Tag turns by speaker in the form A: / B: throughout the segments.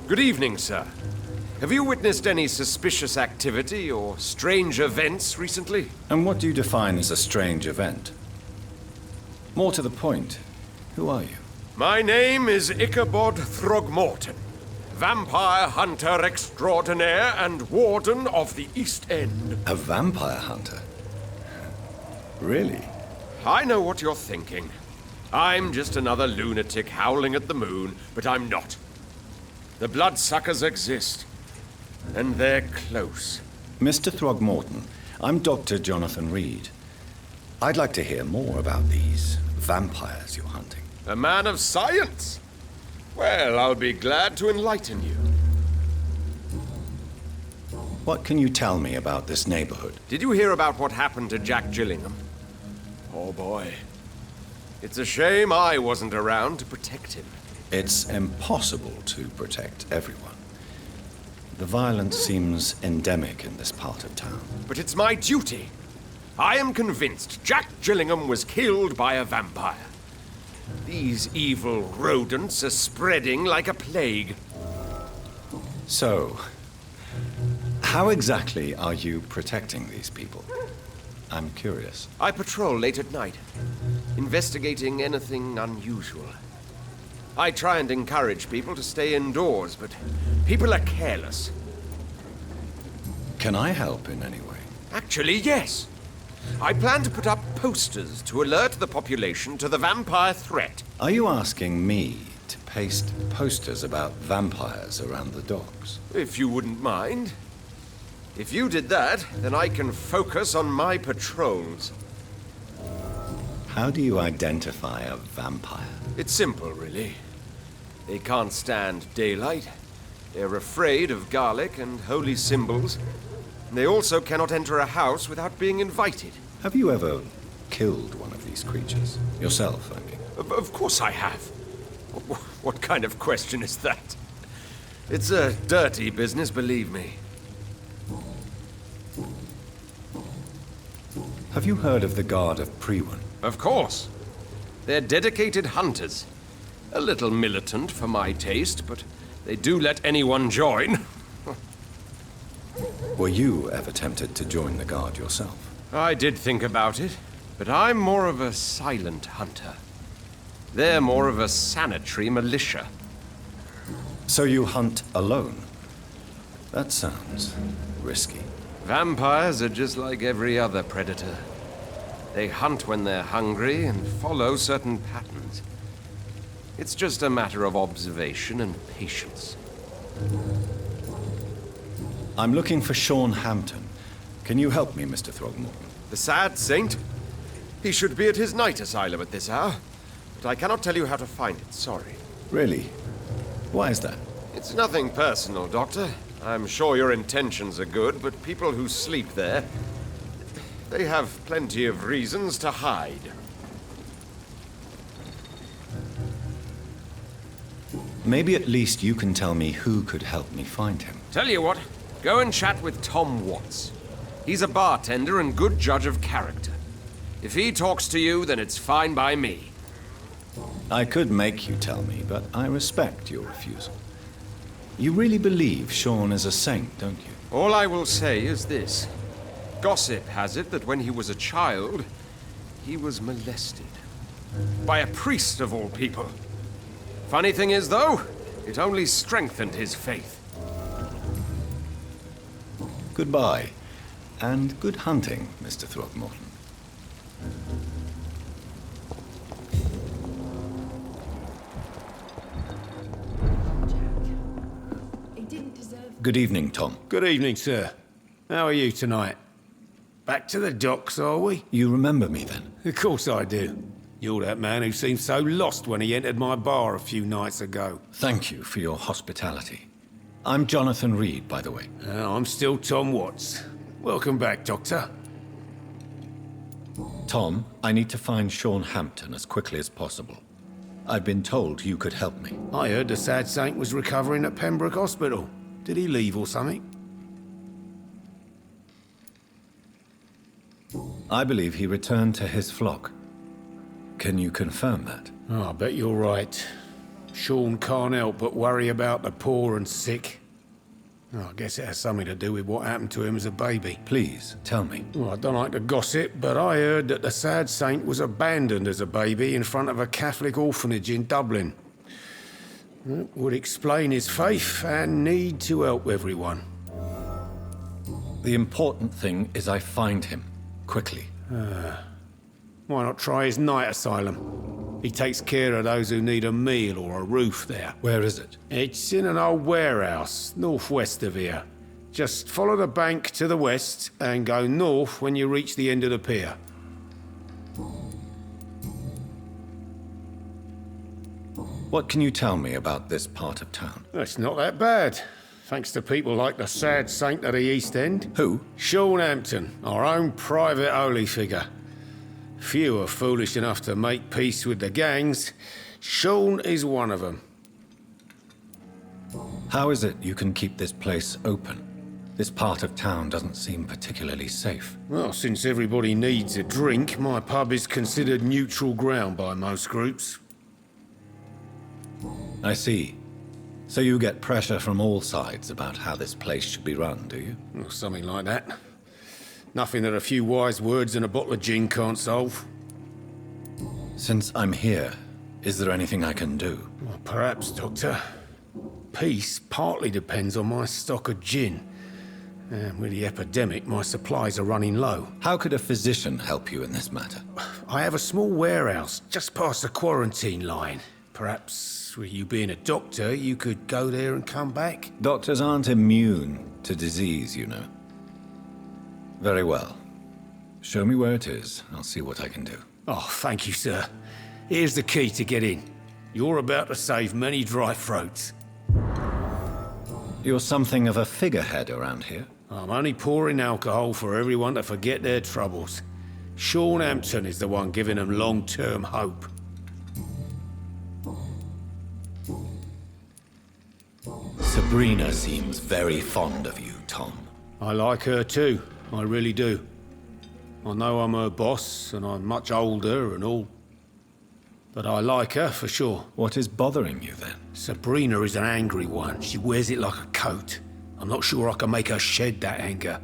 A: Good evening, sir. Have you witnessed any suspicious activity or strange events recently?
B: And what do you define as a strange event? More to the point, who are you?
A: My name is Ichabod Throgmorton, vampire hunter extraordinaire and warden of the East End.
B: A vampire hunter? Really?
A: I know what you're thinking. I'm just another lunatic howling at the moon, but I'm not. The bloodsuckers exist, and they're close.
B: Mr. Throgmorton, I'm Dr. Jonathan Reed. I'd like to hear more about these vampires you're hunting.
A: A man of science? Well, I'll be glad to enlighten you.
B: What can you tell me about this neighborhood?
A: Did you hear about what happened to Jack Gillingham? Oh boy. It's a shame I wasn't around to protect him.
B: It's impossible to protect everyone. The violence seems endemic in this part of town.
A: But it's my duty. I am convinced Jack Gillingham was killed by a vampire. These evil rodents are spreading like a plague.
B: So, how exactly are you protecting these people? I'm curious.
A: I patrol late at night, investigating anything unusual. I try and encourage people to stay indoors, but people are careless.
B: Can I help in any way?
A: Actually, yes. I plan to put up posters to alert the population to the vampire threat.
B: Are you asking me to paste posters about vampires around the docks?
A: If you wouldn't mind. If you did that, then I can focus on my patrols.
B: How do you identify a vampire?
A: It's simple, really. They can't stand daylight. They're afraid of garlic and holy symbols. They also cannot enter a house without being invited.
B: Have you ever killed one of these creatures? Yourself, I mean.
A: Of course I have. What kind of question is that? It's a dirty business, believe me.
B: Have you heard of the Guard of Priwen?
A: Of course. They're dedicated hunters. A little militant for my taste, but they do let anyone join.
B: Were you ever tempted to join the Guard yourself?
A: I did think about it, but I'm more of a silent hunter. They're more of a sanitary militia.
B: So you hunt alone? That sounds risky.
A: Vampires are just like every other predator. They hunt when they're hungry and follow certain patterns. It's just a matter of observation and patience.
B: I'm looking for Sean Hampton. Can you help me, Mr. Throgmorton?
A: The sad saint? He should be at his night asylum at this hour. But I cannot tell you how to find it, sorry.
B: Really? Why is that?
A: It's nothing personal, Doctor. I'm sure your intentions are good, but people who sleep there, they have plenty of reasons to hide.
B: Maybe at least you can tell me who could help me find him.
A: Tell you what, go and chat with Tom Watts. He's a bartender and good judge of character. If he talks to you, then it's fine by me.
B: I could make you tell me, but I respect your refusal. You really believe Sean is a saint, don't you?
A: All I will say is this. Gossip has it that when he was a child, he was molested. By a priest of all people. Funny thing is, though, it only strengthened his faith.
B: Goodbye, and good hunting, Mr. Throgmorton. Good evening, Tom.
C: Good evening, sir. How are you tonight? Back to the docks, are we?
B: You remember me then?
C: Of course I do. You're that man who seemed so lost when he entered my bar a few nights ago.
B: Thank you for your hospitality. I'm Jonathan Reed, by the way.
C: I'm still Tom Watts. Welcome back, Doctor.
B: Tom, I need to find Sean Hampton as quickly as possible. I've been told you could help me.
C: I heard the sad saint was recovering at Pembroke Hospital. Did he leave or something?
B: I believe he returned to his flock. Can you confirm that?
C: Oh, I bet you're right. Sean can't help but worry about the poor and sick. Oh, I guess it has something to do with what happened to him as a baby.
B: Please, tell me.
C: Well, I don't like to gossip, but I heard that the sad saint was abandoned as a baby in front of a Catholic orphanage in Dublin. That would explain his faith and need to help everyone.
B: The important thing is I find him, quickly.
C: Why not try his night asylum? He takes care of those who need a meal or a roof there.
B: Where is it?
C: It's in an old warehouse, northwest of here. Just follow the bank to the west and go north when you reach the end of the pier.
B: What can you tell me about this part of town?
C: It's not that bad, thanks to people like the sad saint of the East End.
B: Who?
C: Sean Hampton, our own private holy figure. Few are foolish enough to make peace with the gangs. Sean is one of them.
B: How is it you can keep this place open? This part of town doesn't seem particularly safe.
C: Well, since everybody needs a drink, my pub is considered neutral ground by most groups.
B: I see. So you get pressure from all sides about how this place should be run, do you?
C: Or something like that. Nothing that a few wise words and a bottle of gin can't solve.
B: Since I'm here, is there anything I can do?
C: Well, perhaps, Doctor. Peace partly depends on my stock of gin. And with the epidemic, my supplies are running low.
B: How could a physician help you in this matter?
C: I have a small warehouse just past the quarantine line. Perhaps, with you being a doctor, you could go there and come back?
B: Doctors aren't immune to disease, you know. Very well. Show me where it is. I'll see what I can do.
C: Oh, thank you, sir. Here's the key to get in. You're about to save many dry throats.
B: You're something of a figurehead around here.
C: I'm only pouring alcohol for everyone to forget their troubles. Sean Hampton is the one giving them long-term hope.
B: Sabrina seems very fond of you, Tom.
C: I like her too, I really do. I know I'm her boss, and I'm much older and all. But I like her, for sure.
B: What is bothering you, then?
C: Sabrina is an angry one. She wears it like a coat. I'm not sure I can make her shed that anger.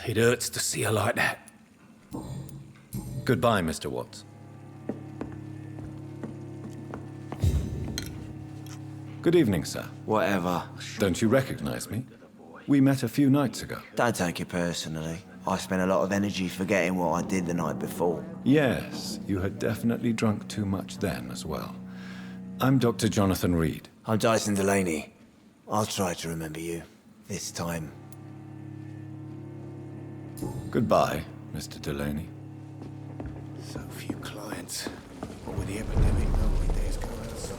C: It hurts to see her like that.
B: Goodbye, Mr. Watts. Good evening, sir.
D: Whatever.
B: Don't you recognize me? We met a few nights ago.
D: Don't take it personally. I spent a lot of energy forgetting what I did the night before.
B: Yes, you had definitely drunk too much then as well. I'm Dr. Jonathan Reed.
D: I'm Dyson Delaney. I'll try to remember you. This time.
B: Goodbye, Mr. Delaney.
C: So few clients. What with the epidemic, nobody dares go outside.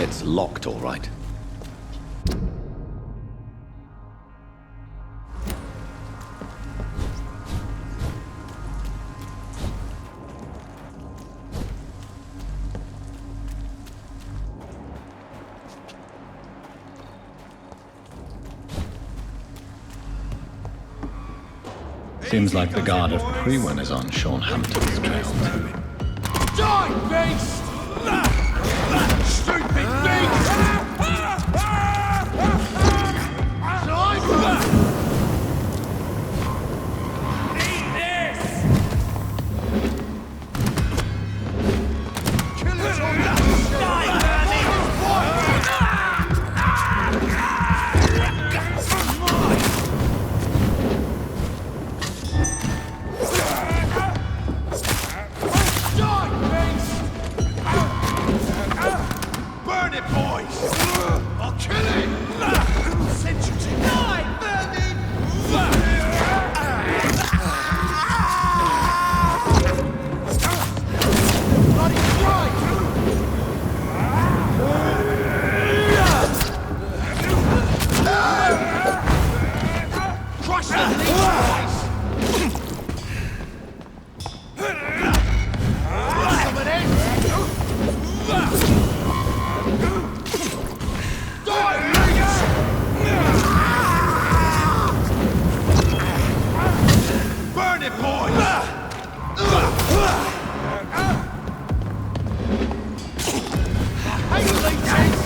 B: It's locked, all right. Seems like the guard of Priwen is on Sean Hampton's trail too.
E: Die, beast! Stupid beast! Eat this! Kill it all! Die, burn it, boys! I'll kill it! Send you to die, vermin! Bloody right! Crush the leech, boys! Some of this! Burn it, boys! Hey, leeches!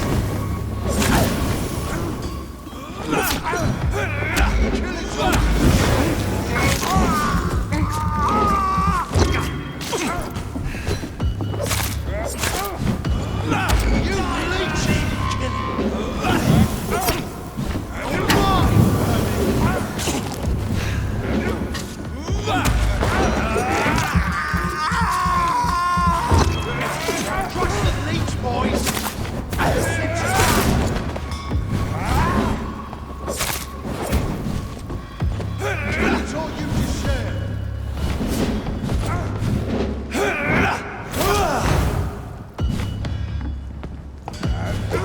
E: Kill it all! You leeches! Kill Crush the leech, boys! That's all you deserve!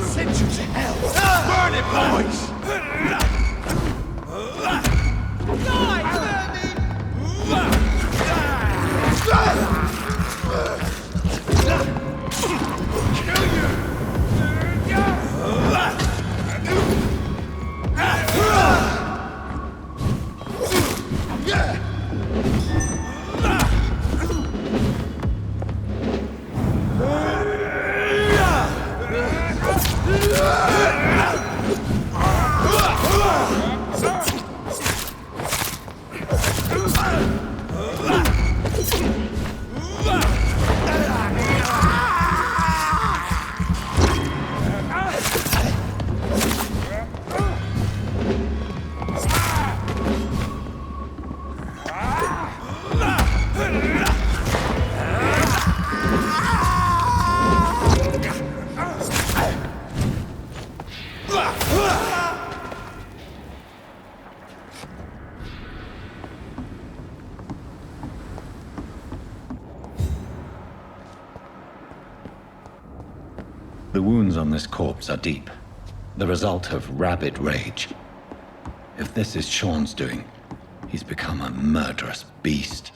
E: Send you to hell! Burn it, boys! Die, vermin! Kill you!
B: The wounds on this corpse are deep, the result of rabid rage. If this is Sean's doing, he's become a murderous beast.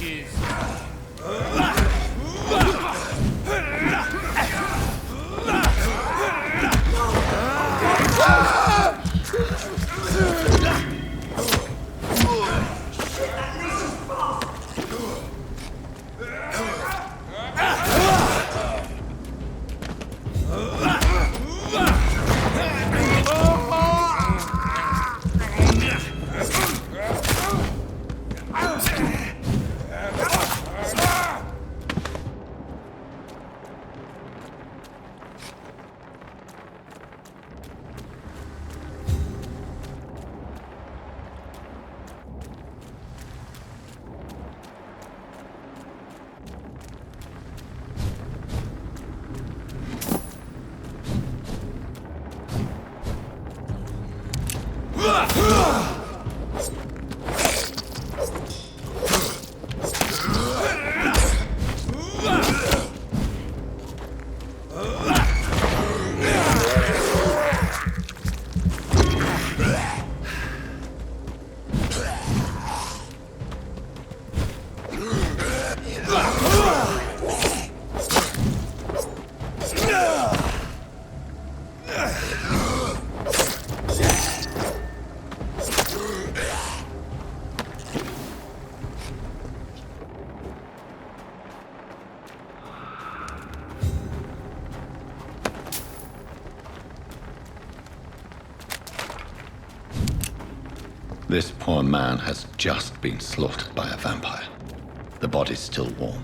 E: bitches!
B: This poor man has just been slaughtered by a vampire. The body's still warm.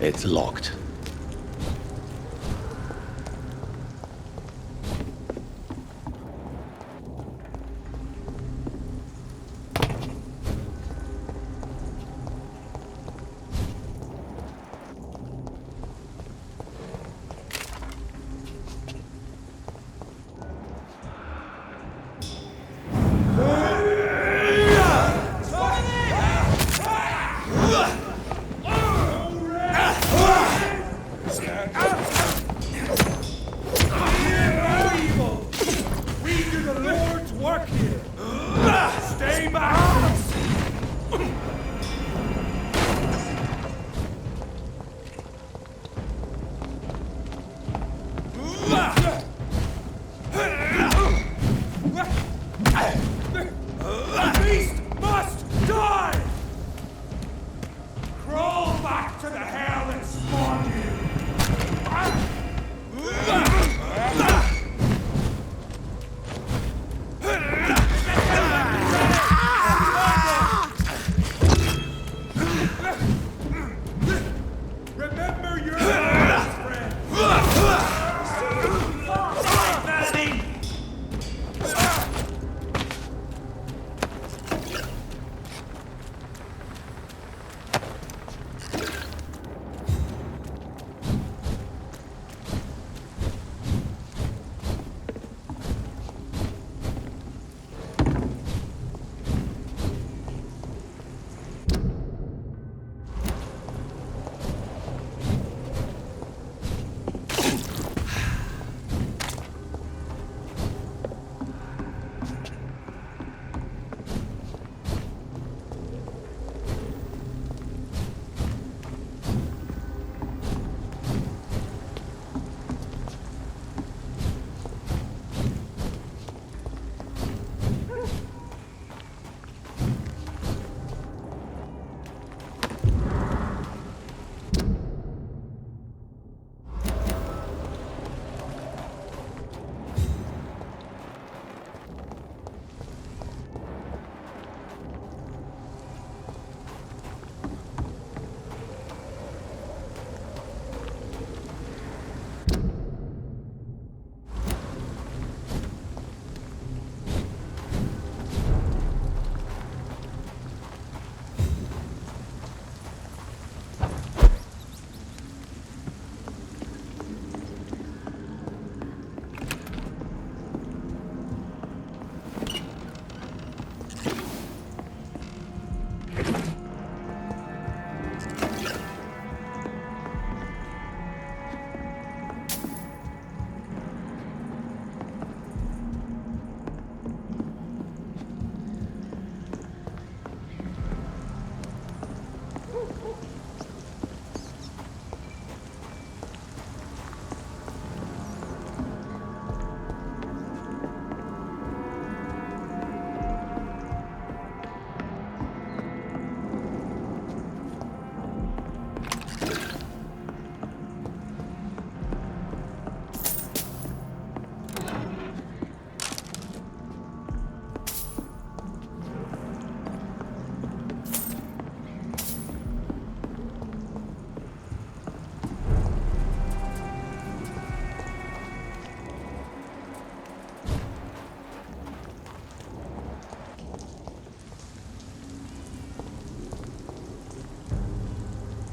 B: It's locked.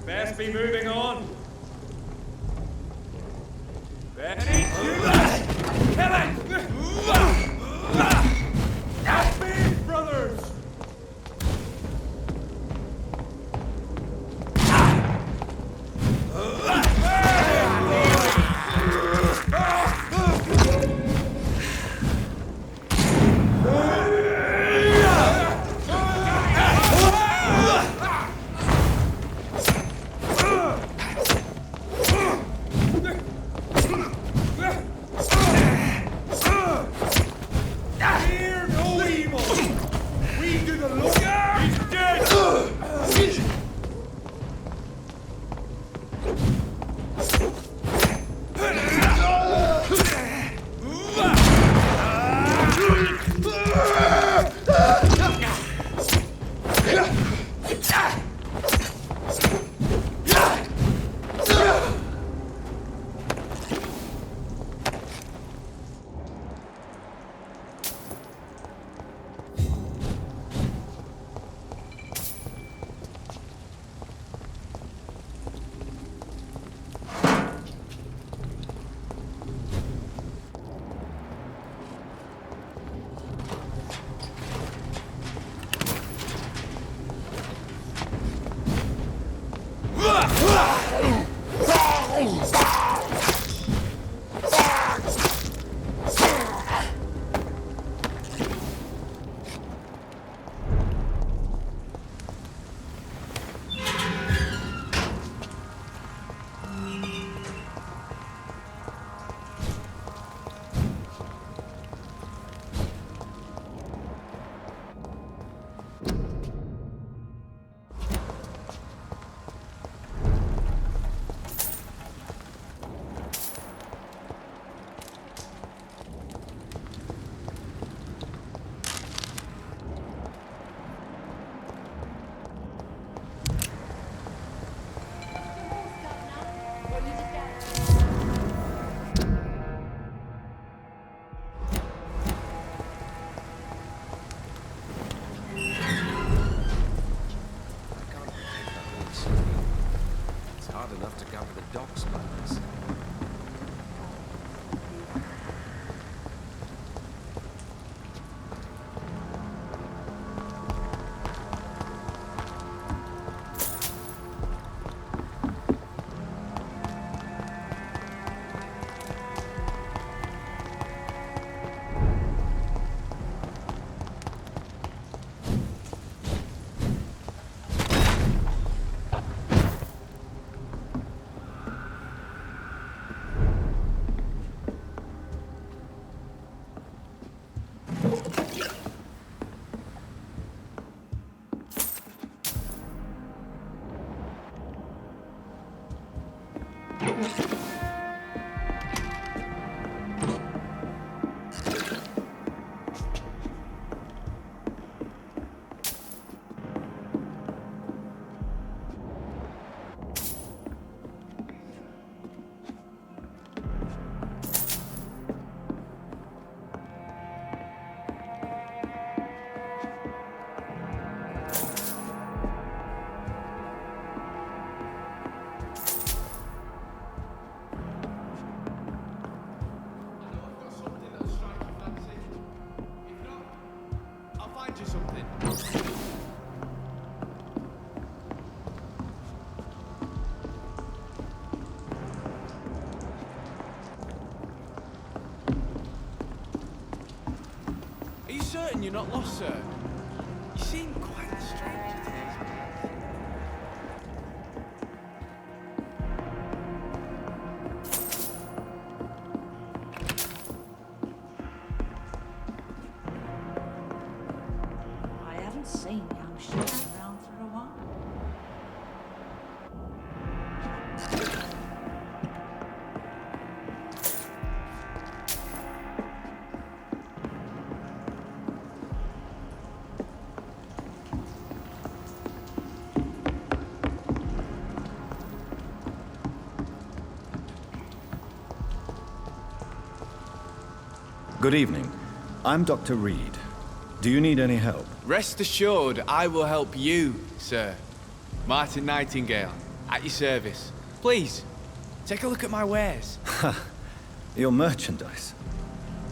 F: Best be moving on. Ready? Kill it! Vampyr brothers! Certain you're not lost, sir? You seem quite strange today.
G: I haven't seen young Sean around for a while.
H: Good evening. I'm Dr. Reed. Do you need any help?
F: Rest assured, I will help you, sir. Martin Nightingale, At your service. Please, take a look at my wares.
H: Your merchandise.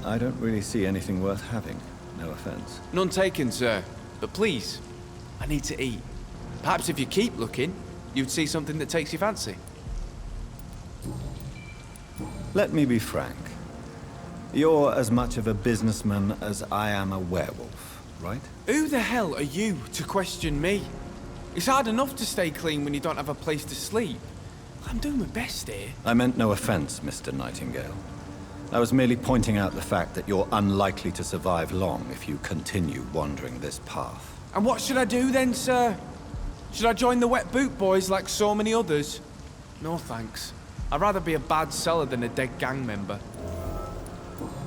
H: I don't really see anything worth having. No offense.
F: None taken, sir. But please, I need to eat. Perhaps if you keep looking, you'd see something that takes your fancy.
H: Let me be frank. You're as much of a businessman as I am a werewolf, right?
F: Who the hell are you to question me? It's hard enough to stay clean when you don't have a place to sleep. I'm doing my best here.
H: I meant no offense, Mr. Nightingale. I was merely pointing out the fact that you're unlikely to survive long if you continue wandering this path.
F: And what should I do then, sir? Should I join the Wet Boot Boys like so many others? No thanks. I'd rather be a bad seller than a dead gang member.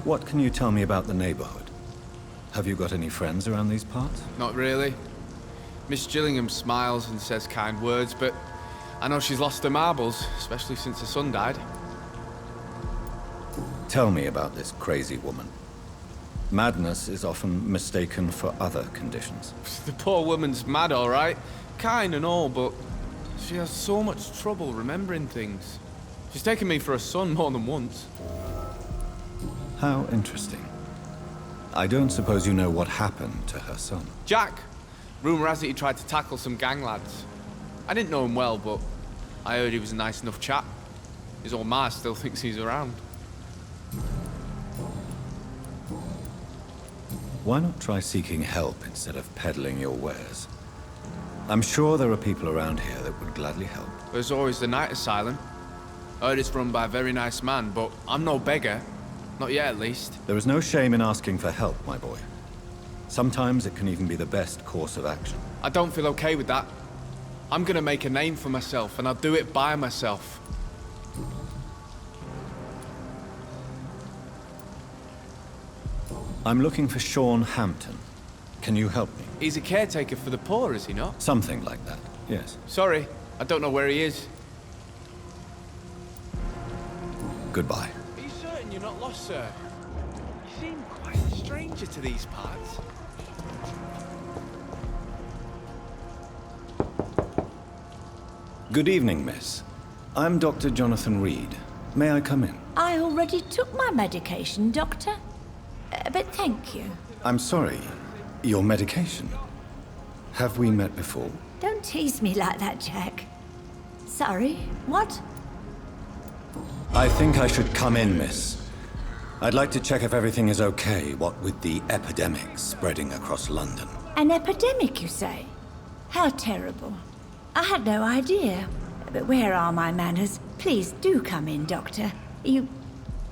H: What can you tell me about the neighborhood? Have you got any friends around these parts?
F: Not really. Miss Gillingham smiles and says kind words, but I know she's lost her marbles, especially since her son died.
H: Tell me about this crazy woman. Madness is often mistaken for other conditions.
F: The poor woman's mad, all right. Kind and all, but she has so much trouble remembering things. She's taken me for a son more than once.
H: How interesting. I don't suppose you know what happened to her son.
F: Jack! Rumour has it he tried to tackle some gang lads. I didn't know him well, but I heard he was a nice enough chap. His old ma still thinks he's around.
H: Why not try seeking help instead of peddling your wares? I'm sure there are people around here that would gladly help.
F: There's always the night asylum. I heard it's run by a very nice man, but I'm no beggar. Not yet, at least.
H: There is no shame in asking for help, my boy. Sometimes it can even be the best course of action.
F: I don't feel okay with that. I'm gonna make a name for myself, and I'll do it by myself.
H: I'm looking for Sean Hampton. Can you help me?
F: He's a caretaker for the poor, is he not?
H: Something like that, yes.
F: Sorry, I don't know where he is.
H: Goodbye.
F: Are you certain you're not lost, sir? You seem quite a stranger to these parts.
H: Good evening, miss. I'm Dr. Jonathan Reed. May I come in?
G: I already took my medication, Doctor. But thank you.
H: I'm sorry. Your medication? Have we met before?
G: Don't tease me like that, Jack. Sorry, what?
H: I think I should come in, miss. I'd like to check if everything is okay, what with the epidemic spreading across London.
G: An epidemic, you say? How terrible. I had no idea. But where are my manners? Please do come in, Doctor. You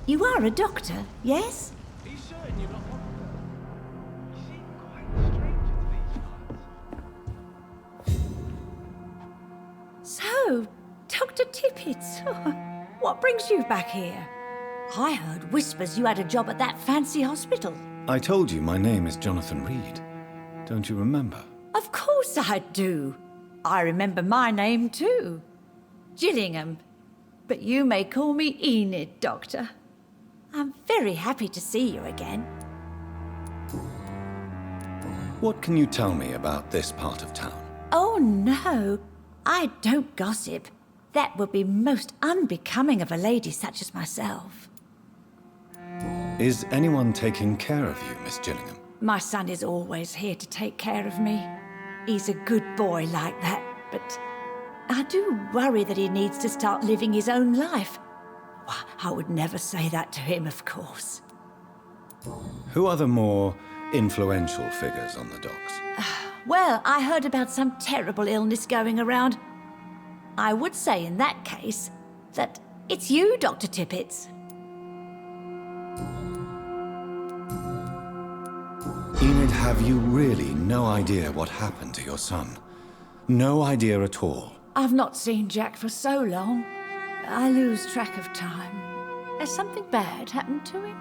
G: are a doctor, yes?
F: Are you certain you're not lost, sir? You seem quite a stranger to these parts.
G: So, Dr. Tippets, what brings you back here? I heard whispers you had a job at that fancy hospital.
H: I told you my name is Jonathan Reed. Don't you remember?
G: Of course I do. I remember my name too. Gillingham. But you may call me Enid, Doctor. I'm very happy to see you again.
H: What can you tell me about this part of town?
G: Oh no, I don't gossip. That would be most unbecoming of a lady such as myself.
H: Is anyone taking care of you, Miss Gillingham?
G: My son is always here to take care of me. He's a good boy like that, but I do worry that he needs to start living his own life. I would never say that to him, of course.
H: Who are the more influential figures on the docks?
G: Well, I heard about some terrible illness going around. I would say in that case that it's you, Dr. Tippets.
H: Enid, have you really no idea what happened to your son? No idea at all?
G: I've not seen Jack for so long. I lose track of time. Has something bad happened to him?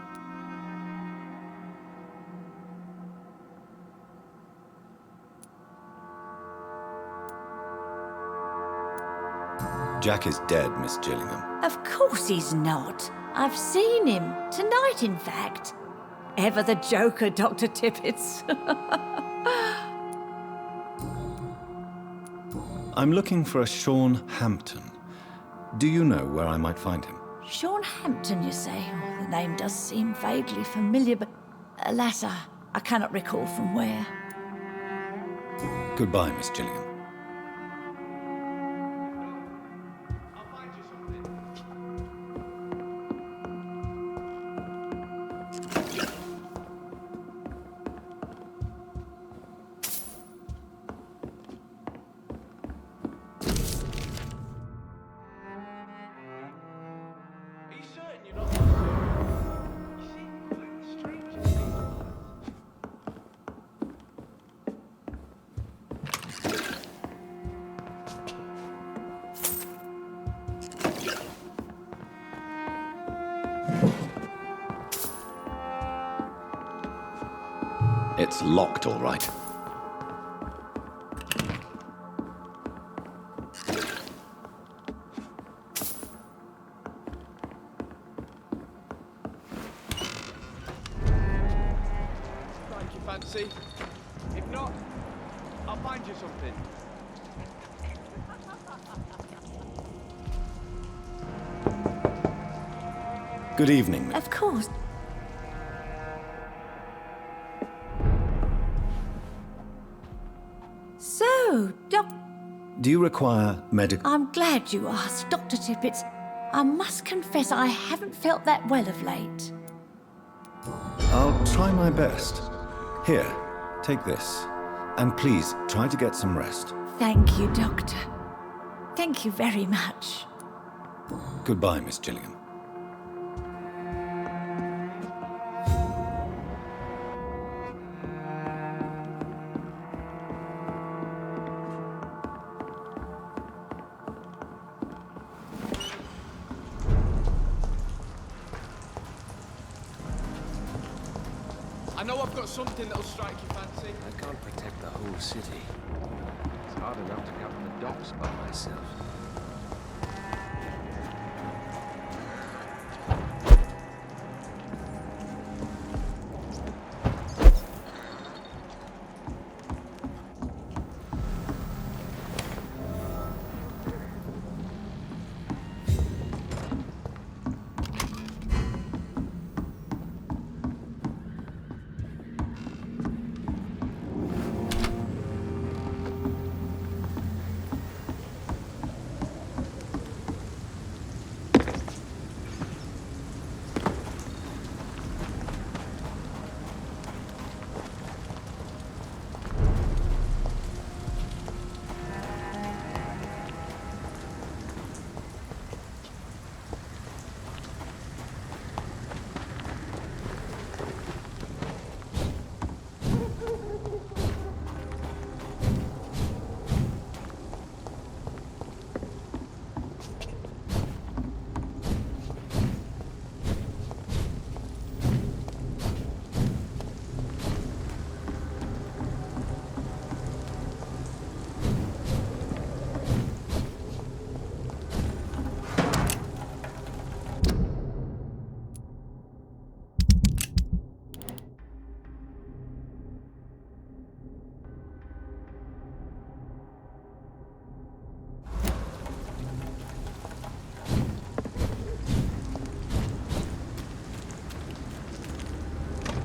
H: Jack is dead, Miss Gillingham.
G: Of course he's not. I've seen him. Tonight, in fact. Ever the joker, Dr.
H: I'm looking for a Sean Hampton. Do you know where I might find him?
G: Sean Hampton, you say? Oh, the name does seem vaguely familiar, but alas, I cannot recall from where.
H: Goodbye, Miss Gilligan.
B: It's locked, all right.
F: Strike your fancy. If not, I'll find you something.
H: Good evening, Miss.
G: Of course. So,
H: Do you require medical...
G: I'm glad you asked, Dr. Tippett. I must confess I haven't felt that well of late.
H: I'll try my best. Here, take this. And please, try to get some rest.
G: Thank you, Doctor. Thank you very much.
H: Goodbye, Miss Gilligan.
F: I know I've got something that'll strike your fancy.
A: I can't protect the whole city. It's hard enough to cover the docks by myself.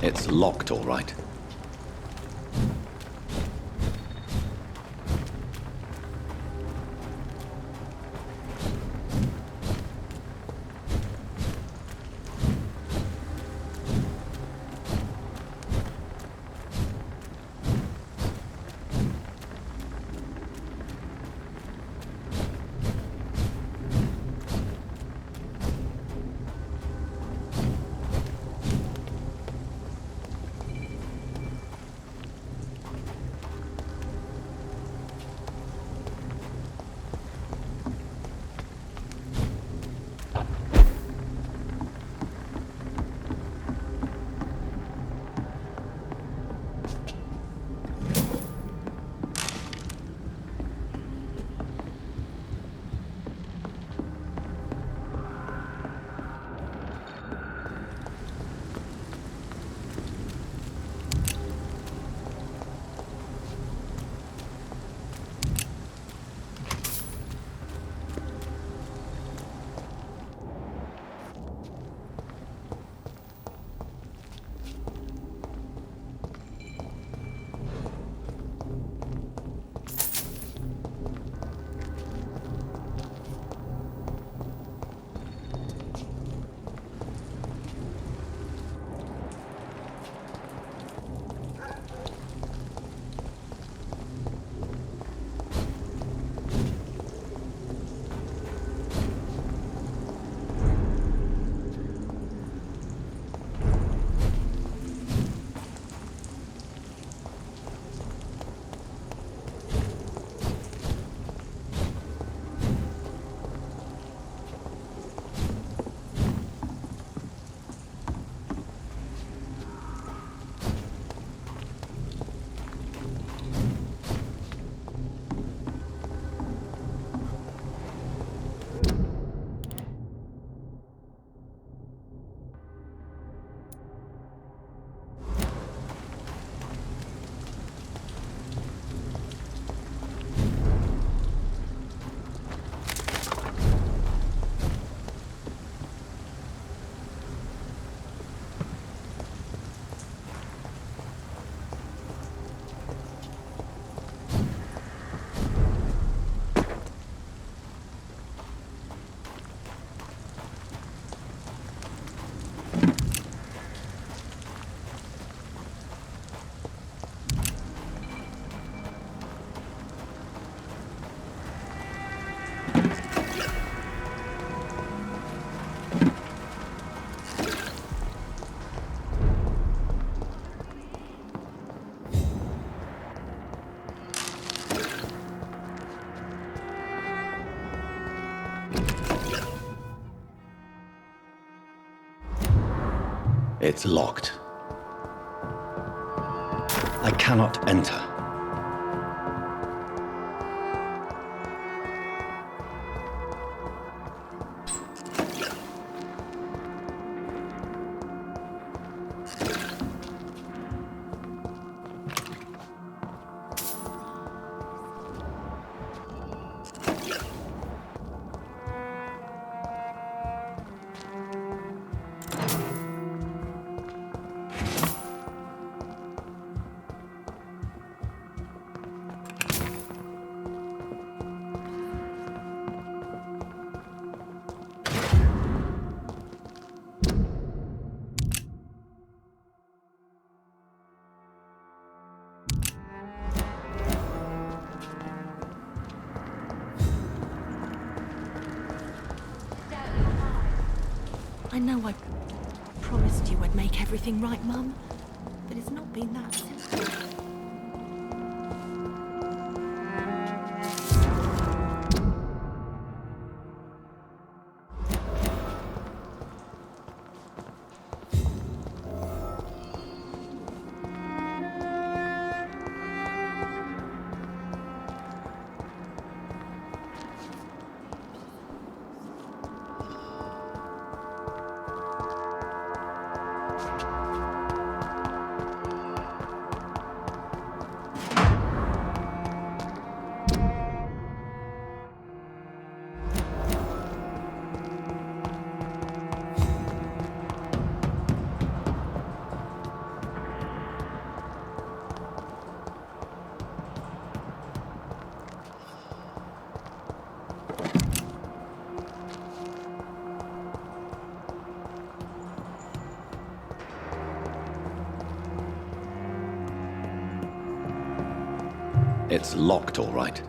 B: It's locked, all right. It's locked. I cannot enter.
G: I know I promised you I'd make everything right, Mum, but it's not been that simple.
B: It's locked, all right.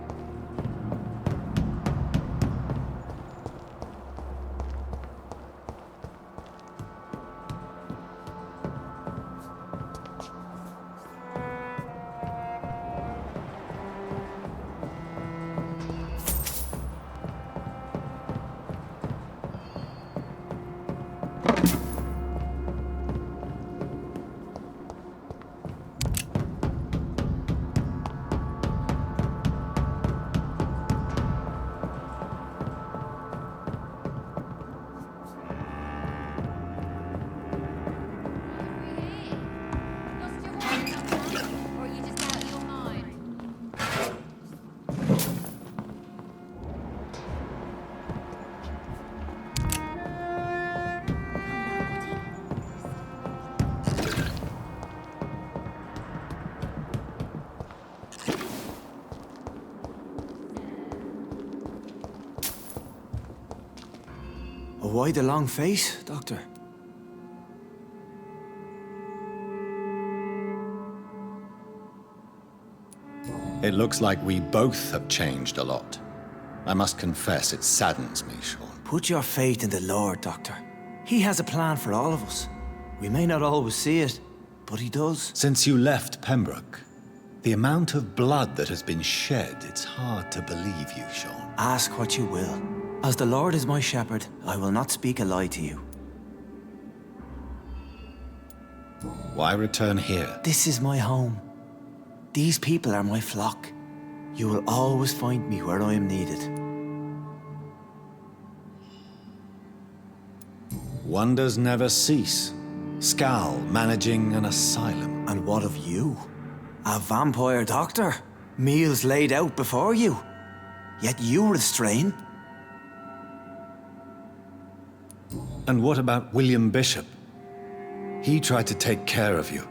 D: Why the long face, Doctor?
B: It looks like we both have changed a lot. I must confess, it saddens me, Sean.
D: Put your faith in the Lord, Doctor. He has a plan for all of us. We may not always see it, but he does.
B: Since you left Pembroke, the amount of blood that has been shed, it's hard to believe you, Sean.
D: Ask what you will. As the Lord is my shepherd, I will not speak a lie to you.
B: Why return here?
D: This is my home. These people are my flock. You will always find me where I am needed.
B: Wonders never cease. Scal managing an asylum.
D: And what of you? A vampire doctor? Meals laid out before you. Yet you restrain.
B: And what about William Bishop? He tried to take care of you.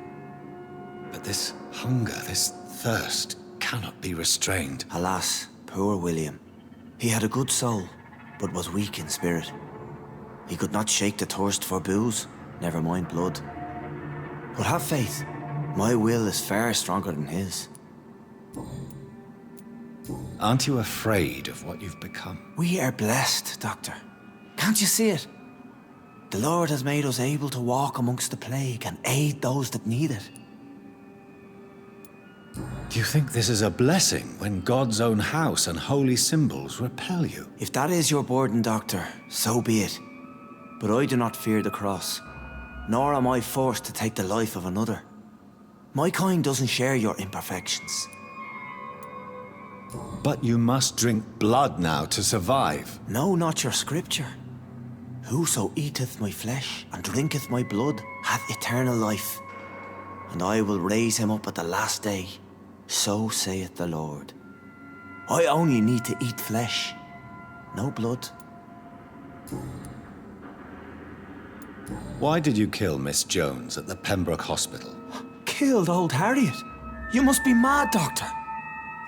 B: But this hunger, this thirst, cannot be restrained.
D: Alas, poor William. He had a good soul, but was weak in spirit. He could not shake the thirst for booze, never mind blood. But have faith. My will is far stronger than his.
B: Aren't you afraid of what you've become?
D: We are blessed, Doctor. Can't you see it? The Lord has made us able to walk amongst the plague and aid those that need it.
B: Do you think this is a blessing when God's own house and holy symbols repel you?
D: If that is your burden, Doctor, so be it. But I do not fear the cross. nor am I forced to take the life of another. My kind doesn't share your imperfections.
B: But you must drink blood now to survive.
D: No, not your scripture. Whoso eateth my flesh and drinketh my blood hath eternal life, and I will raise him up at the last day. So saith the Lord. I only need to eat flesh, no blood.
B: Why did you kill Miss Jones at the Pembroke Hospital?
D: Killed old Harriet? You must be mad, Doctor.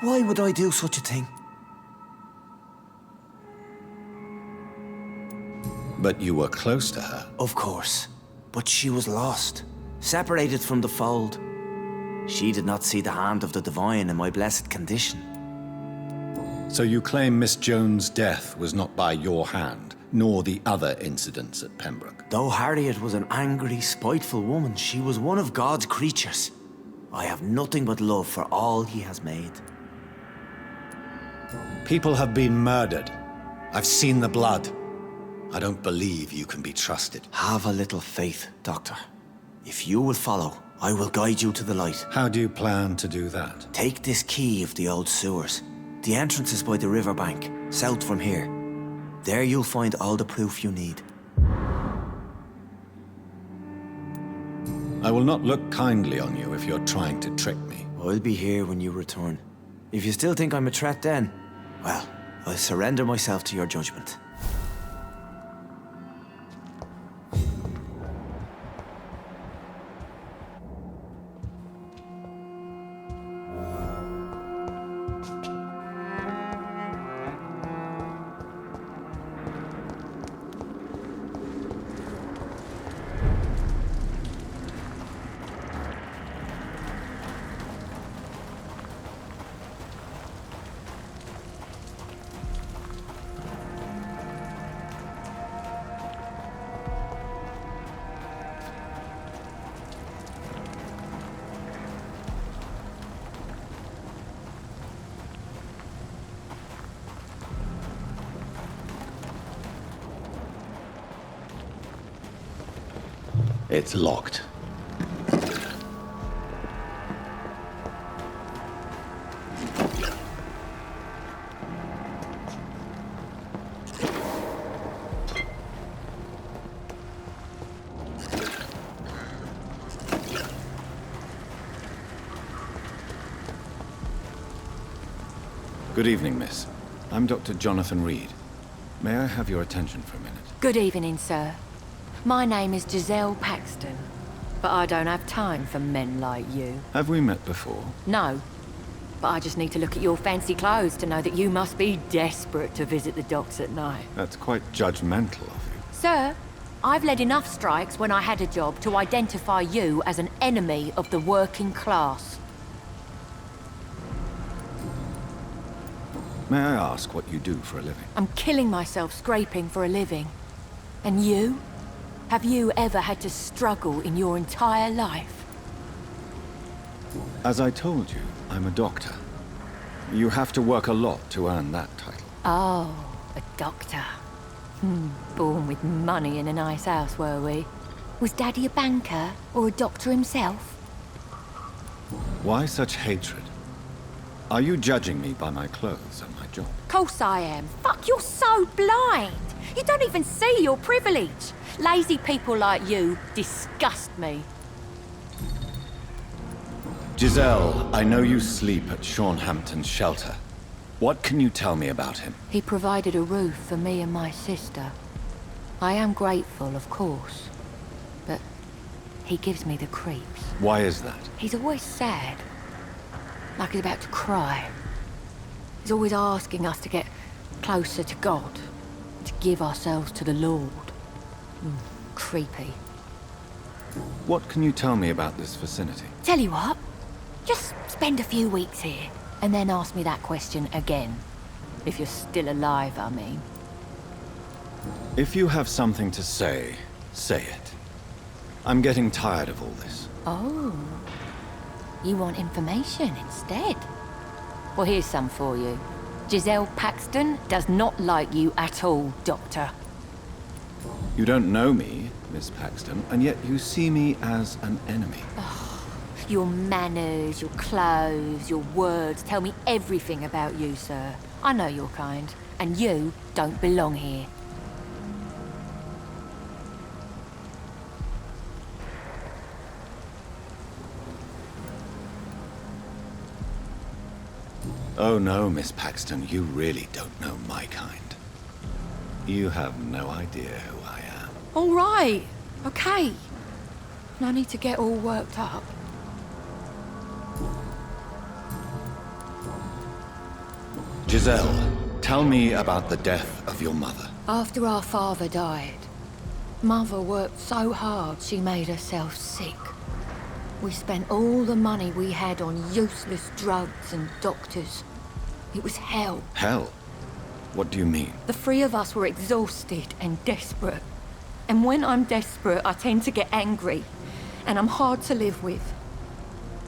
D: Why would I do such a thing?
B: But you were close to her.
D: Of course. But she was lost, separated from the fold. She did not see the hand of the divine in my blessed condition.
B: So you claim Miss Jones' death was not by your hand, nor the other incidents at Pembroke?
D: Though Harriet was an angry, spiteful woman, she was one of God's creatures. I have nothing but love for all he has made.
B: People have been murdered. I've seen the blood. I don't believe you can be trusted.
D: Have a little faith, Doctor. If you will follow, I will guide you to the light.
B: How do you plan to do that?
D: Take this key of the old sewers. The entrance is by the riverbank, south from here. There you'll find all the proof you need.
B: I will not look kindly on you if you're trying to trick me.
D: I'll be here when you return. If you still think I'm a threat then, well, I'll surrender myself to your judgment.
B: It's locked. Good evening, miss. I'm Dr. Jonathan Reed. May I have your attention for a minute?
I: Good evening, sir. My name is Giselle Paxton, but I don't have time for men like you.
B: Have we met before?
I: No, but I just need to look at your fancy clothes to know that you must be desperate to visit the docks at night.
B: That's quite judgmental of you.
I: Sir, I've led enough strikes when I had a job to identify you as an enemy of the working class.
B: May I ask what you do for a living?
I: I'm killing myself scraping for a living. And you? Have you ever had to struggle in your entire life?
B: As I told you, I'm a doctor. You have to work a lot to earn that title.
I: Oh, a doctor. Born with money in a nice house, were we? Was Daddy a banker or a doctor himself?
B: Why such hatred? Are you judging me by my clothes and my job?
I: Course I am. Fuck, you're so blind. You don't even see your privilege. Lazy people like you disgust me.
B: Giselle, I know you sleep at Shaunhampton's shelter. What can you tell me about him?
I: He provided a roof for me and my sister. I am grateful, of course, but he gives me the creeps.
B: Why is that?
I: He's always sad, like he's about to cry. He's always asking us to get closer to God, to give ourselves to the Lord. Creepy.
B: What can you tell me about this vicinity?
I: Tell you what, just spend a few weeks here, and then ask me that question again. If you're still alive, I mean.
B: If you have something to say, say it. I'm getting tired of all this.
I: Oh. You want information instead? Well, here's some for you. Giselle Paxton does not like you at all, Doctor.
B: You don't know me. Miss Paxton, and yet you see me as an enemy.
I: Your manners, your clothes, your words tell me everything about you, sir. I know your kind, and you don't belong here.
B: Oh no, Miss Paxton, you really don't know my kind. You have no idea who I am.
I: All right, okay. No need to get all worked up.
B: Giselle, tell me about the death of your mother.
I: After our father died, Mother worked so hard she made herself sick. We spent all the money we had on useless drugs and doctors. It was hell.
B: Hell? What do you mean?
I: The three of us were exhausted and desperate. And when I'm desperate, I tend to get angry. And I'm hard to live with.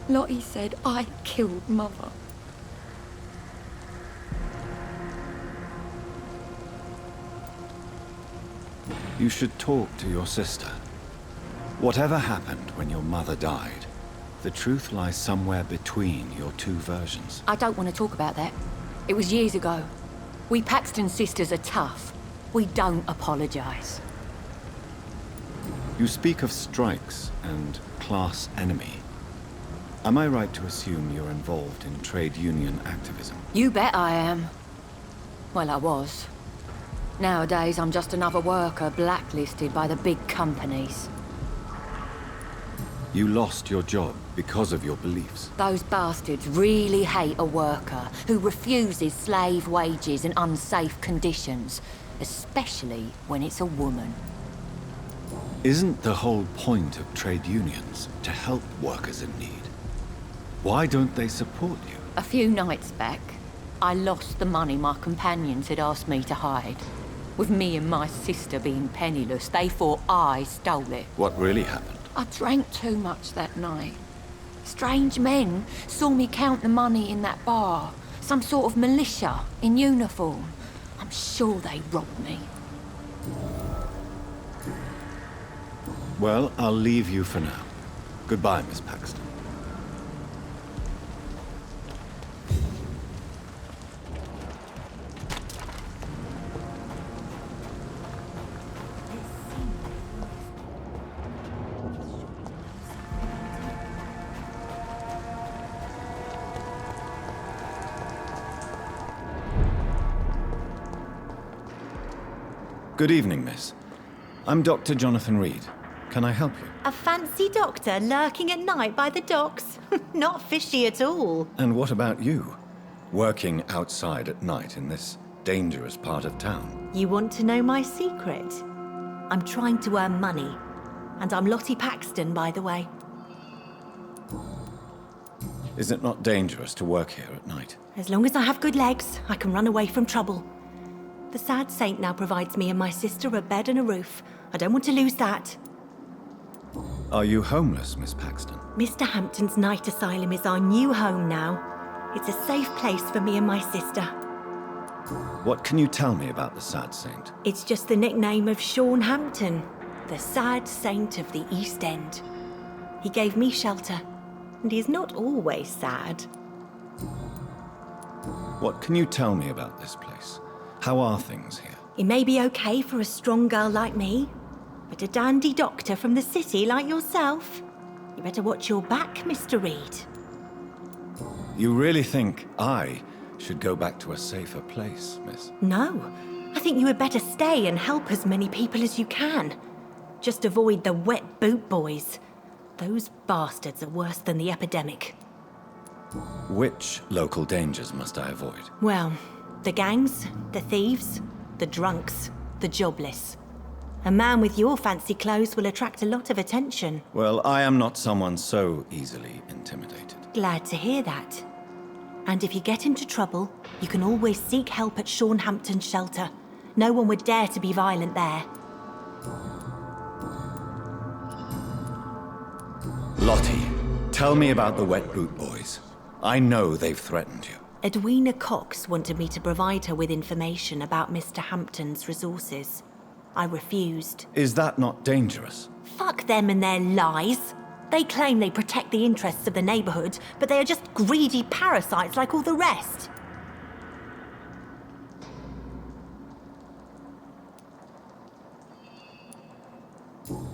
I: Lottie said I killed Mother.
B: You should talk to your sister. Whatever happened when your mother died, the truth lies somewhere between your two versions.
I: I don't want to talk about that. It was years ago. We Paxton sisters are tough. We don't apologize.
B: You speak of strikes and class enemy. Am I right to assume you're involved in trade union activism?
I: You bet I am. Well, I was. Nowadays, I'm just another worker blacklisted by the big companies.
B: You lost your job because of your beliefs.
I: Those bastards really hate a worker who refuses slave wages and unsafe conditions, especially when it's a woman.
B: Isn't the whole point of trade unions to help workers in need? Why don't they support you?
I: A few nights back, I lost the money my companions had asked me to hide. With me and my sister being penniless, they thought I stole it.
B: What really happened?
I: I drank too much that night. Strange men saw me count the money in that bar. Some sort of militia in uniform. I'm sure they robbed me.
B: Well, I'll leave you for now. Goodbye, Miss Paxton. Good evening, miss. I'm Dr. Jonathan Reed. Can I help you?
J: A fancy doctor lurking at night by the docks? Not fishy at all.
B: And what about you? Working outside at night in this dangerous part of town?
J: You want to know my secret? I'm trying to earn money. And I'm Lottie Paxton, by the way.
B: Is it not dangerous to work here at night?
J: As long as I have good legs, I can run away from trouble. The sad saint now provides me and my sister a bed and a roof. I don't want to lose that.
B: Are you homeless, Miss Paxton?
J: Mr. Hampton's night asylum is our new home now. It's a safe place for me and my sister.
B: What can you tell me about the sad saint?
J: It's just the nickname of Sean Hampton, the sad saint of the East End. He gave me shelter, and he's not always sad.
B: What can you tell me about this place? How are things here?
J: It may be okay for a strong girl like me, but a dandy doctor from the city like yourself, you better watch your back, Mr. Reed.
B: You really think I should go back to a safer place, miss?
J: No, I think you had better stay and help as many people as you can. Just avoid the wet boot boys. Those bastards are worse than the epidemic.
B: Which local dangers must I avoid?
J: Well, the gangs, the thieves, the drunks, the jobless. A man with your fancy clothes will attract a lot of attention.
B: Well, I am not someone so easily intimidated.
J: Glad to hear that. And if you get into trouble, you can always seek help at Sean Hampton's shelter. No one would dare to be violent there.
B: Lottie, tell me about the wet boot boys. I know they've threatened you.
J: Edwina Cox wanted me to provide her with information about Mr. Hampton's resources. I refused.
H: Is that not dangerous?
J: Fuck them and their lies. They claim they protect the interests of the neighborhood, but they are just greedy parasites like all the rest.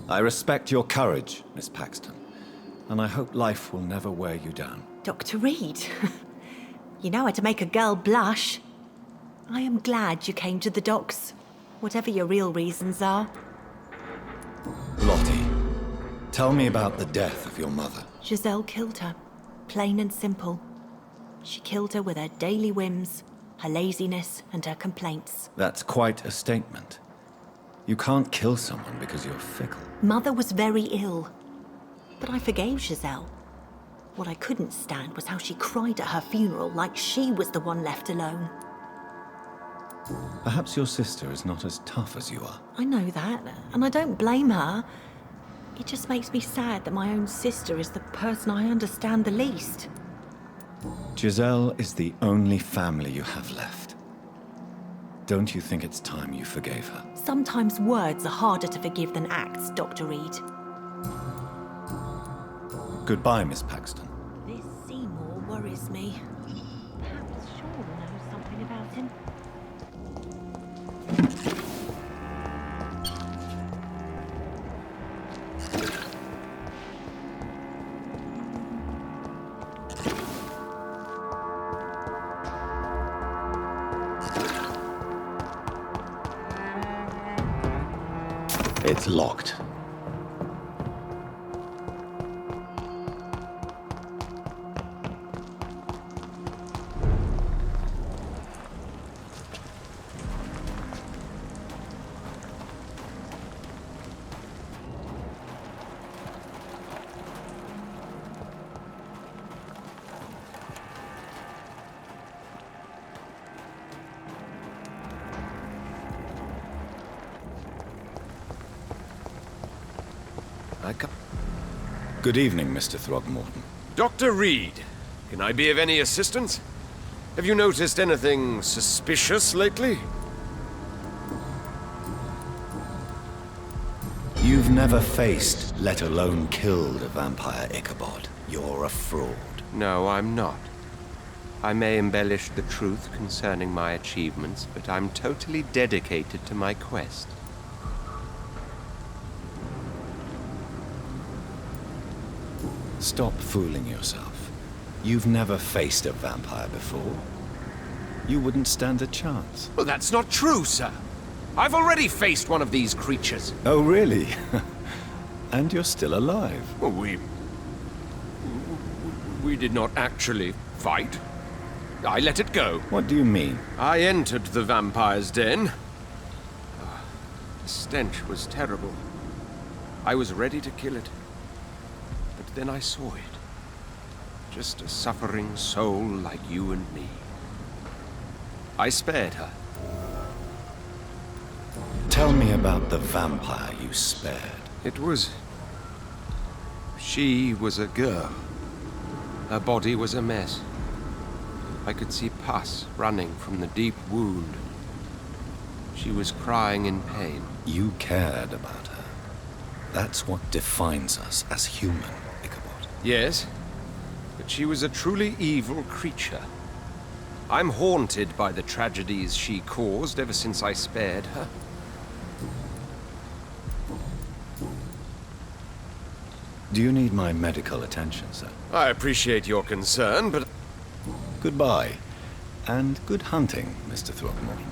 H: I respect your courage, Miss Paxton, and I hope life will never wear you down.
J: Dr. Reed, you know how to make a girl blush. I am glad you came to the docks, whatever your real reasons are.
H: Lottie, tell me about the death of your mother.
J: Giselle killed her, plain and simple. She killed her with her daily whims, her laziness, and her complaints.
H: That's quite a statement. You can't kill someone because you're fickle.
J: Mother was very ill, but I forgave Giselle. What I couldn't stand was how she cried at her funeral like she was the one left alone.
H: Perhaps your sister is not as tough as you are.
J: I know that, and I don't blame her. It just makes me sad that my own sister is the person I understand the least.
H: Giselle is the only family you have left. Don't you think it's time you forgave her?
J: Sometimes words are harder to forgive than acts, Dr. Reed.
H: Goodbye, Miss Paxton.
J: This Seymour worries me. Perhaps Sean knows something about him.
H: It's locked. Good evening, Mr. Throgmorton.
A: Dr. Reed, can I be of any assistance? Have you noticed anything suspicious lately?
H: You've never faced, let alone killed, a vampire, Ichabod. You're a fraud.
A: No, I'm not. I may embellish the truth concerning my achievements, but I'm totally dedicated to my quest.
H: Stop fooling yourself. You've never faced a vampire before. You wouldn't stand a chance.
A: Well, that's not true, sir. I've already faced one of these creatures.
H: Oh, really? And you're still alive.
A: Well, we did not actually fight. I let it go.
H: What do you mean?
A: I entered the vampire's den. The stench was terrible. I was ready to kill it. But then I saw it. Just a suffering soul like you and me. I spared her.
H: Tell me about the vampire you spared.
A: She was a girl. Her body was a mess. I could see pus running from the deep wound. She was crying in pain.
H: You cared about her. That's what defines us as human, Ichabod.
A: Yes, but she was a truly evil creature. I'm haunted by the tragedies she caused ever since I spared her.
H: Do you need my medical attention, sir?
A: I appreciate your concern, but...
H: Goodbye, and good hunting, Mr. Throgmorton.